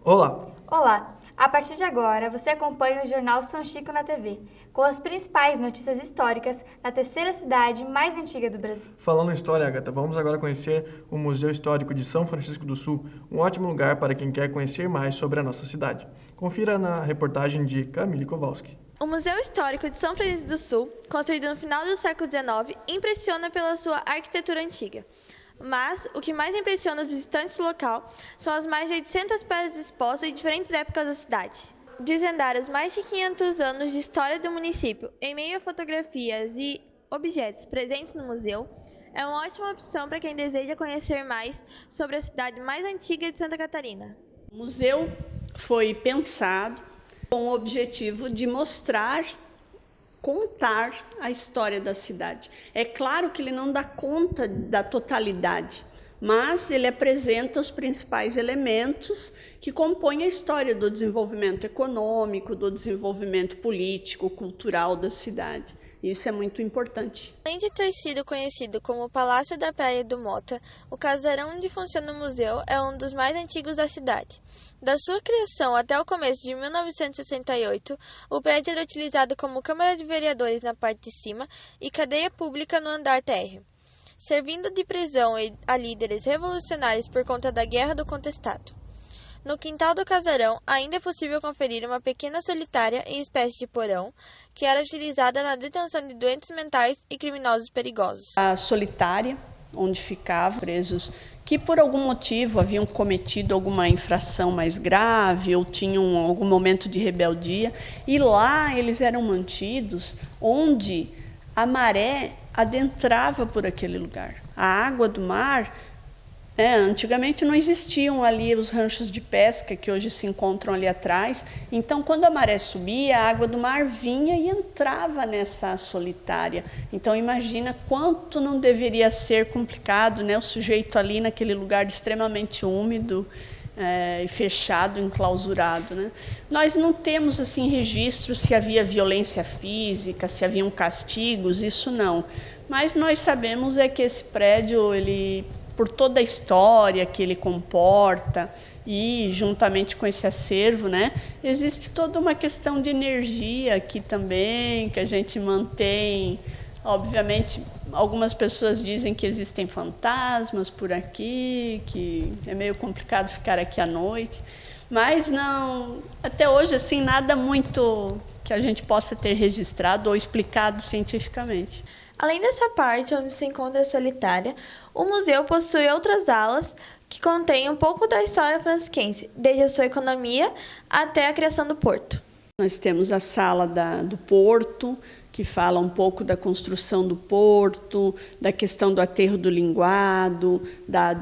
Olá! Olá! A partir de agora, você acompanha o Jornal São Chico na TV, com as principais notícias históricas da terceira cidade mais antiga do Brasil. Falando em história, Agatha, vamos agora conhecer o Museu Histórico de São Francisco do Sul, um ótimo lugar para quem quer conhecer mais sobre a nossa cidade. Confira na reportagem de Camille Kowalski. O Museu Histórico de São Francisco do Sul, construído no final do século XIX, impressiona pela sua arquitetura antiga. Mas o que mais impressiona os visitantes do local são as mais de 800 peças expostas em diferentes épocas da cidade. Desvendar os mais de 500 anos de história do município em meio a fotografias e objetos presentes no museu é uma ótima opção para quem deseja conhecer mais sobre a cidade mais antiga de Santa Catarina. O museu foi pensado com o objetivo de contar a história da cidade. É claro que ele não dá conta da totalidade, mas ele apresenta os principais elementos que compõem a história do desenvolvimento econômico, do desenvolvimento político, cultural da cidade. Isso é muito importante. Além de ter sido conhecido como o Palácio da Praia do Mota, o casarão onde funciona o museu é um dos mais antigos da cidade. Da sua criação até o começo de 1968, o prédio era utilizado como Câmara de Vereadores na parte de cima e cadeia pública no andar térreo, servindo de prisão a líderes revolucionários por conta da Guerra do Contestado. No quintal do casarão, ainda é possível conferir uma pequena solitária em espécie de porão, que era utilizada na detenção de doentes mentais e criminosos perigosos. A solitária, onde ficavam presos que por algum motivo haviam cometido alguma infração mais grave ou tinham algum momento de rebeldia, e lá eles eram mantidos onde a maré adentrava por aquele lugar. A água do mar, antigamente não existiam ali os ranchos de pesca que hoje se encontram ali atrás, então quando a maré subia, a água do mar vinha e entrava nessa solitária. Então imagina quanto não deveria ser complicado, o sujeito ali naquele lugar extremamente úmido e fechado, enclausurado. Nós não temos assim registro se havia violência física, se haviam castigos, isso não. Mas nós sabemos que esse prédio, por toda a história que ele comporta e juntamente com esse acervo, existe toda uma questão de energia aqui também, que a gente mantém. Obviamente, algumas pessoas dizem que existem fantasmas por aqui, que é meio complicado ficar aqui à noite, mas não, até hoje, assim, nada muito que a gente possa ter registrado ou explicado cientificamente. Além dessa parte onde se encontra a solitária, o museu possui outras alas que contêm um pouco da história francisquense, desde a sua economia até a criação do porto. Nós temos a sala do porto, que fala um pouco da construção do porto, da questão do aterro do linguado, da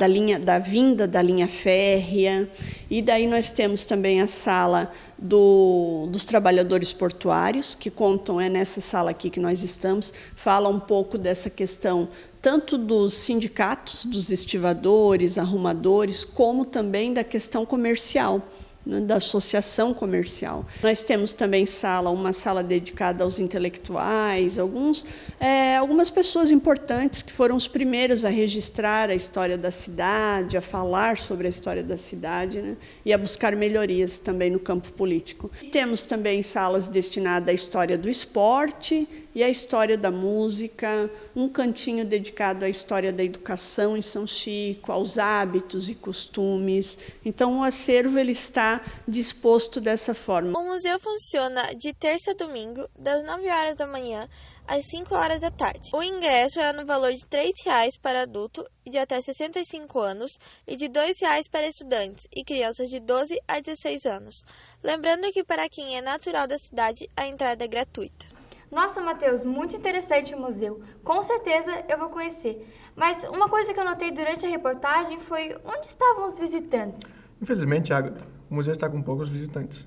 vinda da linha férrea. E daí nós temos também a sala dos trabalhadores portuários, que contam, nessa sala aqui que nós estamos, fala um pouco dessa questão tanto dos sindicatos, dos estivadores, arrumadores, como também da questão comercial, da associação comercial. Nós temos também uma sala dedicada aos intelectuais, algumas pessoas importantes que foram os primeiros a registrar a história da cidade, a falar sobre a história da cidade, e a buscar melhorias também no campo político. Temos também salas destinadas à história do esporte e à história da música, um cantinho dedicado à história da educação em São Chico, aos hábitos e costumes. Então, o acervo está disposto dessa forma. O museu funciona de terça a domingo, das 9 horas da manhã às 5 horas da tarde. O ingresso é no valor de R$ 3,00 para adulto de até 65 anos e de R$ 2,00 para estudantes e crianças de 12 a 16 anos. Lembrando que para quem é natural da cidade, a entrada é gratuita. Nossa, Matheus, muito interessante o museu. Com certeza eu vou conhecer. Mas uma coisa que eu notei durante a reportagem foi onde estavam os visitantes. Infelizmente, Agatha, o museu está com poucos visitantes.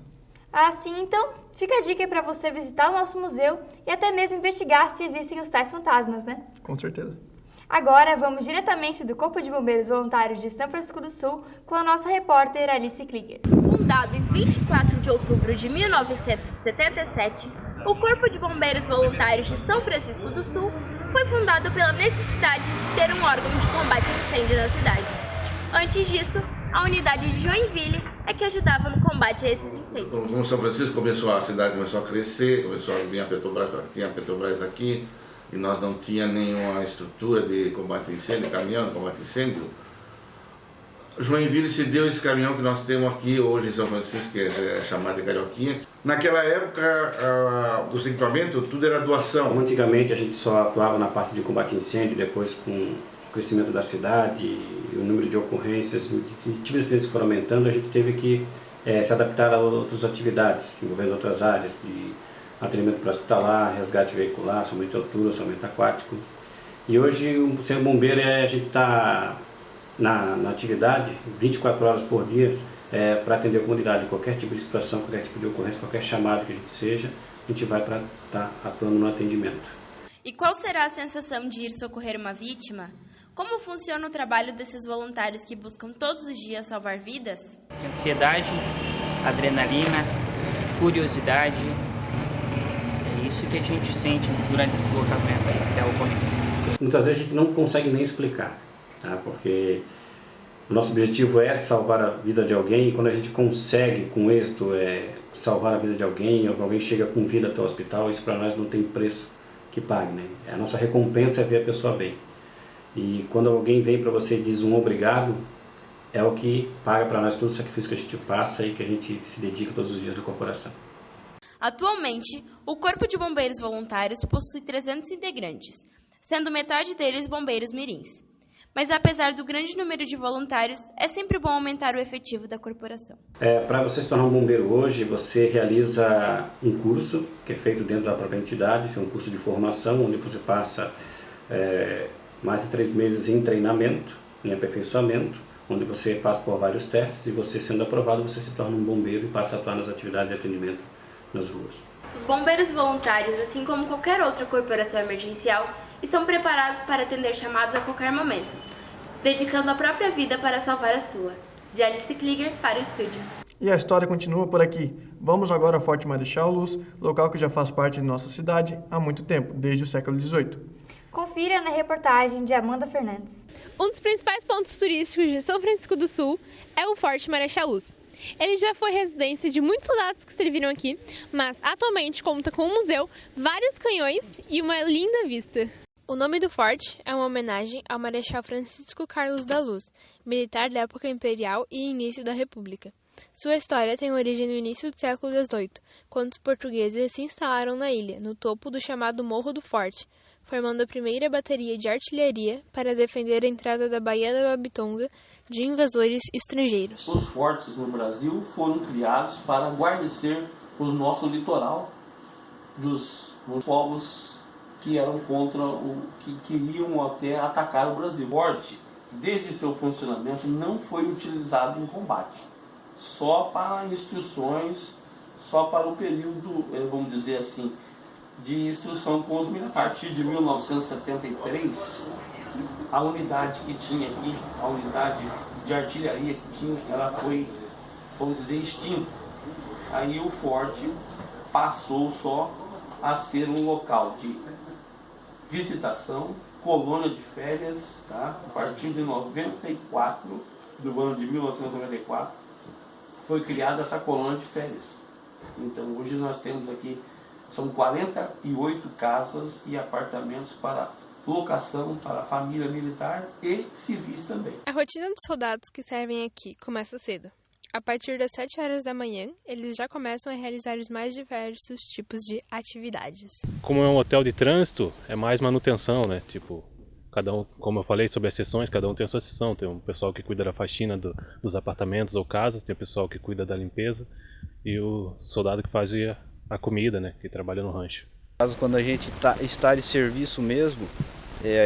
Ah, sim, então fica a dica para você visitar o nosso museu e até mesmo investigar se existem os tais fantasmas, Com certeza. Agora vamos diretamente do Corpo de Bombeiros Voluntários de São Francisco do Sul com a nossa repórter Alice Krieger. Fundado em 24 de outubro de 1977, o Corpo de Bombeiros Voluntários de São Francisco do Sul foi fundado pela necessidade de se ter um órgão de combate a incêndio na cidade. Antes disso, a unidade de Joinville é que ajudava no combate a esses incêndios. Como São Francisco a cidade começou a crescer, começou a vir a Petrobras, tinha a Petrobras aqui, e nós não tínhamos nenhuma estrutura de combate a incêndio, caminhão de combate a incêndio. Joinville se deu esse caminhão que nós temos aqui hoje em São Francisco, que é chamado de Carioquinha. Naquela época, os equipamentos, tudo era doação. Antigamente a gente só atuava na parte de combate a incêndio, depois com o crescimento da cidade, o número de ocorrências, de tipos de acidentes que foram aumentando, a gente teve que se adaptar a outras atividades, envolvendo outras áreas de atendimento pré-hospitalar, resgate veicular, somente altura, somente aquático. E hoje, ser bombeiro a gente está na atividade 24 horas por dia para atender a comunidade. Qualquer tipo de situação, qualquer tipo de ocorrência, qualquer chamado que a gente seja, a gente vai para estar atuando no atendimento. E qual será a sensação de ir socorrer uma vítima? Como funciona o trabalho desses voluntários que buscam todos os dias salvar vidas? Ansiedade, adrenalina, curiosidade. É isso que a gente sente durante esse deslocamento até a ocorrência. Muitas vezes a gente não consegue nem explicar, tá? Porque o nosso objetivo é salvar a vida de alguém, e quando a gente consegue com êxito salvar a vida de alguém, ou alguém chega com vida até o hospital, isso para nós não tem preço que pague, né? A nossa recompensa é ver a pessoa bem. E quando alguém vem para você e diz um obrigado, é o que paga para nós todo o sacrifício que a gente passa e que a gente se dedica todos os dias na corporação. Atualmente, o Corpo de Bombeiros Voluntários possui 300 integrantes, sendo metade deles bombeiros mirins. Mas apesar do grande número de voluntários, é sempre bom aumentar o efetivo da corporação. Para você se tornar um bombeiro hoje, você realiza um curso que é feito dentro da própria entidade, é um curso de formação, onde você passa mais de 3 meses em treinamento, em aperfeiçoamento, onde você passa por vários testes e você, sendo aprovado, você se torna um bombeiro e passa a atuar nas atividades de atendimento nas ruas. Os bombeiros voluntários, assim como qualquer outra corporação emergencial, estão preparados para atender chamados a qualquer momento, dedicando a própria vida para salvar a sua. De Alice Kliger para o estúdio. E a história continua por aqui. Vamos agora ao Forte Marechal Luz, local que já faz parte de nossa cidade há muito tempo, desde o século XVIII. Confira na reportagem de Amanda Fernandes. Um dos principais pontos turísticos de São Francisco do Sul é o Forte Marechal Luz. Ele já foi residência de muitos soldados que serviram aqui, mas atualmente conta com um museu, vários canhões e uma linda vista. O nome do forte é uma homenagem ao Marechal Francisco Carlos da Luz, militar da época imperial e início da República. Sua história tem origem no início do século XVIII, quando os portugueses se instalaram na ilha, no topo do chamado Morro do Forte, formando a primeira bateria de artilharia para defender a entrada da Baía da Babitonga de invasores estrangeiros. Os fortes no Brasil foram criados para guarnecer o nosso litoral dos povos que eram contra que queriam até atacar o Brasil. O forte, desde seu funcionamento, não foi utilizado em combate, só para instruções, só para o período, vamos dizer assim, de instrução com os militares. A partir de 1973, a unidade que tinha aqui, a unidade de artilharia que tinha, ela foi, vamos dizer, extinta. Aí o forte passou só a ser um local de visitação, colônia de férias, tá? A partir de 94, do ano de 1994, foi criada essa colônia de férias. Então hoje nós temos aqui, são 48 casas e apartamentos para locação para a família militar e civis também. A rotina dos soldados que servem aqui começa cedo. A partir das 7 horas da manhã, eles já começam a realizar os mais diversos tipos de atividades. Como é um hotel de trânsito, é mais manutenção, né? Tipo, cada um, como eu falei sobre as sessões, cada um tem a sua sessão. Tem um pessoal que cuida da faxina dos apartamentos ou casas, tem o pessoal que cuida da limpeza e o soldado que faz a comida, né? Que trabalha no rancho. Quando a gente está de serviço mesmo,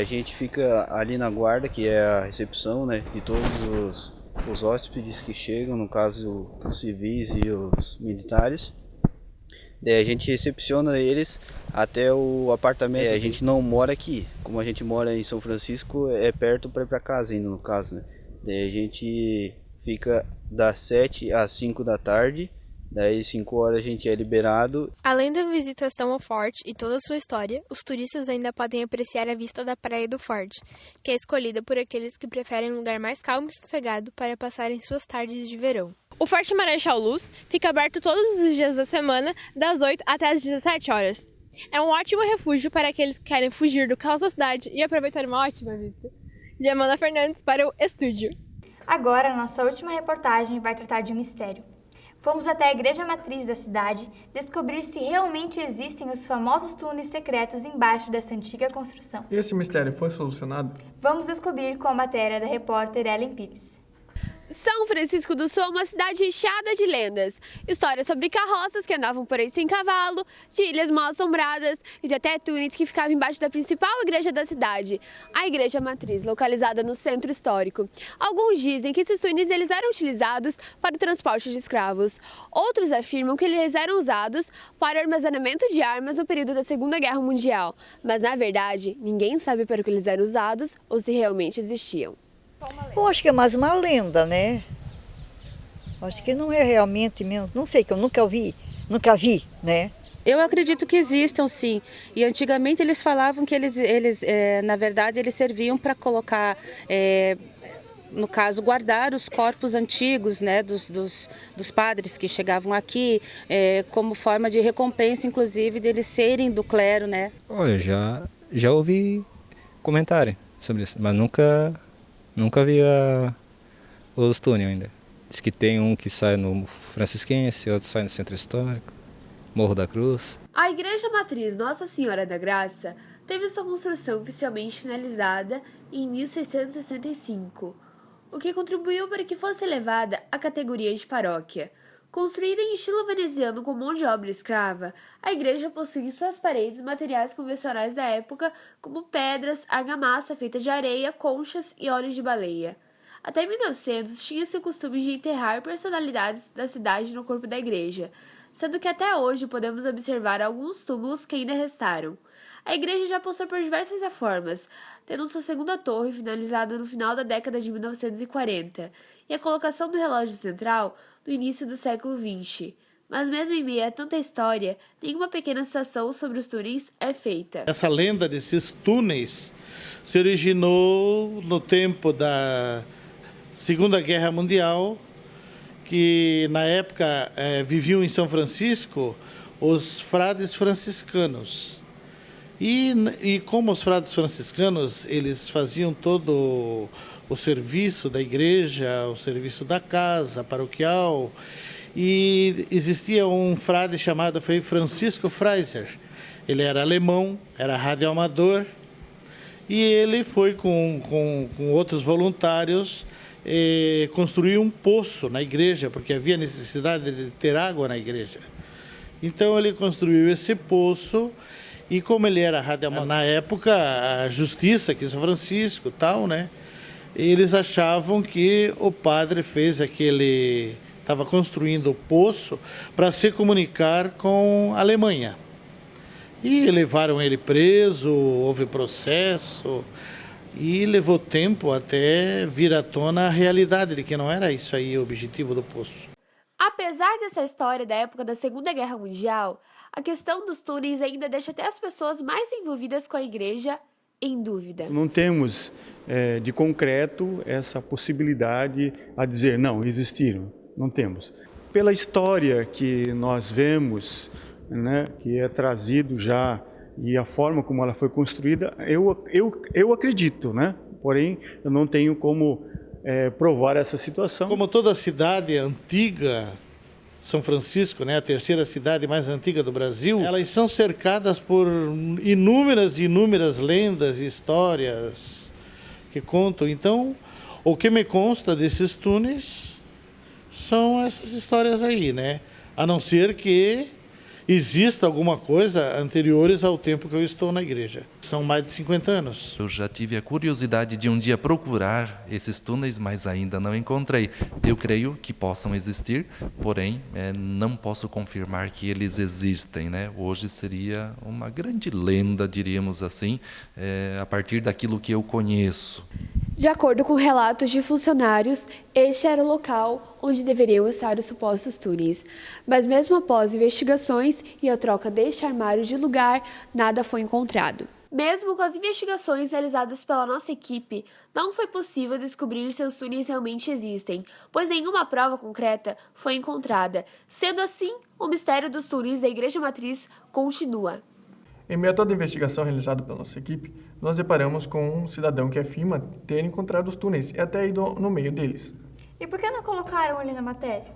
a gente fica ali na guarda, que é a recepção, né, de todos os hóspedes que chegam, no caso os civis e os militares. A gente recepciona eles até o apartamento. A gente não mora aqui, como a gente mora em São Francisco, é perto para ir para casa ainda, no caso, né. A gente fica das 7 às 5 da tarde Daí 5 horas a gente é liberado. Além da visitação ao forte e toda a sua história, os turistas ainda podem apreciar a vista da Praia do Forte, que é escolhida por aqueles que preferem um lugar mais calmo e sossegado para passarem suas tardes de verão. O Forte Marechal Luz fica aberto todos os dias da semana, das 8 até as 17 horas. É um ótimo refúgio para aqueles que querem fugir do caos da cidade e aproveitar uma ótima vista. De Amanda Fernandes para o estúdio. Agora, nossa última reportagem vai tratar de um mistério. Fomos até a igreja matriz da cidade descobrir se realmente existem os famosos túneis secretos embaixo dessa antiga construção. Esse mistério foi solucionado? Vamos descobrir com a matéria da repórter Ellen Pires. São Francisco do Sul é uma cidade recheada de lendas. Histórias sobre carroças que andavam por aí sem cavalo, de ilhas mal assombradas e de até túneis que ficavam embaixo da principal igreja da cidade, a Igreja Matriz, localizada no centro histórico. Alguns dizem que esses túneis eles eram utilizados para o transporte de escravos. Outros afirmam que eles eram usados para o armazenamento de armas no período da Segunda Guerra Mundial. Mas, na verdade, ninguém sabe para o que eles eram usados ou se realmente existiam. Eu acho que é mais uma lenda, né? Acho que não é realmente mesmo. Não sei, que eu nunca vi, né? Eu acredito que existam, sim. E antigamente eles falavam que na verdade, eles serviam para colocar, no caso, guardar os corpos antigos, né, dos padres que chegavam aqui, como forma de recompensa, inclusive, deles serem do clero, né? Olha, já ouvi comentário sobre isso, mas nunca vi os túneis ainda. Diz que tem um que sai no Francisquense, outro sai no Centro Histórico, Morro da Cruz. A Igreja Matriz Nossa Senhora da Graça teve sua construção oficialmente finalizada em 1665, o que contribuiu para que fosse elevada à categoria de paróquia. Construída em estilo veneziano com mão de obra escrava, a igreja possui em suas paredes materiais convencionais da época, como pedras, argamassa feita de areia, conchas e óleo de baleia. Até 1900, tinha-se o costume de enterrar personalidades da cidade no corpo da igreja, sendo que até hoje podemos observar alguns túmulos que ainda restaram. A igreja já passou por diversas reformas, tendo sua segunda torre finalizada no final da década de 1940, e a colocação do relógio central no início do século XX. Mas mesmo em meio a tanta história, nenhuma pequena citação sobre os túneis é feita. Essa lenda desses túneis se originou no tempo da Segunda Guerra Mundial, que na época viviam em São Francisco os frades franciscanos. E como os frades franciscanos, eles faziam todo o serviço da igreja, o serviço da casa paroquial, e existia um frade chamado Francisco Freiser. Ele era alemão, era radioamador, e ele foi com outros voluntários construir um poço na igreja, porque havia necessidade de ter água na igreja. Então ele construiu esse poço, e como ele era radioamador, na época a justiça aqui em São Francisco, tal, né? Eles achavam que o padre estava construindo o poço para se comunicar com a Alemanha. E levaram ele preso, houve processo, e levou tempo até vir à tona a realidade de que não era isso aí o objetivo do poço. Apesar dessa história da época da Segunda Guerra Mundial, a questão dos túneis ainda deixa até as pessoas mais envolvidas com a igreja em dúvida. Não temos de concreto essa possibilidade a dizer, não, existiram, não temos. Pela história que nós vemos, né, que é trazido já, e a forma como ela foi construída, eu acredito, né? Porém, eu não tenho como provar essa situação. Como toda cidade antiga, São Francisco, né, a terceira cidade mais antiga do Brasil, elas são cercadas por inúmeras lendas e histórias que contam. Então, o que me consta desses túneis são essas histórias aí, né? A não ser que exista alguma coisa anteriores ao tempo que eu estou na igreja. São mais de 50 anos. Eu já tive a curiosidade de um dia procurar esses túneis, mas ainda não encontrei. Eu creio que possam existir, porém, não posso confirmar que eles existem, né? Hoje seria uma grande lenda, diríamos assim, a partir daquilo que eu conheço. De acordo com relatos de funcionários, este era o local onde deveriam estar os supostos túneis. Mas mesmo após investigações e a troca deste armário de lugar, nada foi encontrado. Mesmo com as investigações realizadas pela nossa equipe, não foi possível descobrir se os túneis realmente existem, pois nenhuma prova concreta foi encontrada. Sendo assim, o mistério dos túneis da Igreja Matriz continua. Em meio a toda a investigação realizada pela nossa equipe, nós deparamos com um cidadão que afirma ter encontrado os túneis e até ido no meio deles. E por que não colocaram ele na matéria?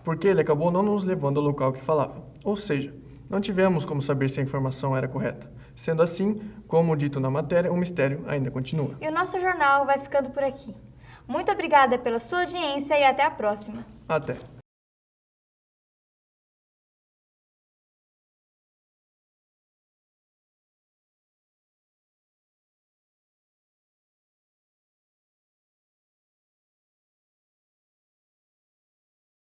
Porque ele acabou não nos levando ao local que falava. Ou seja, não tivemos como saber se a informação era correta. Sendo assim, como dito na matéria, o mistério ainda continua. E o nosso jornal vai ficando por aqui. Muito obrigada pela sua audiência e até a próxima. Até.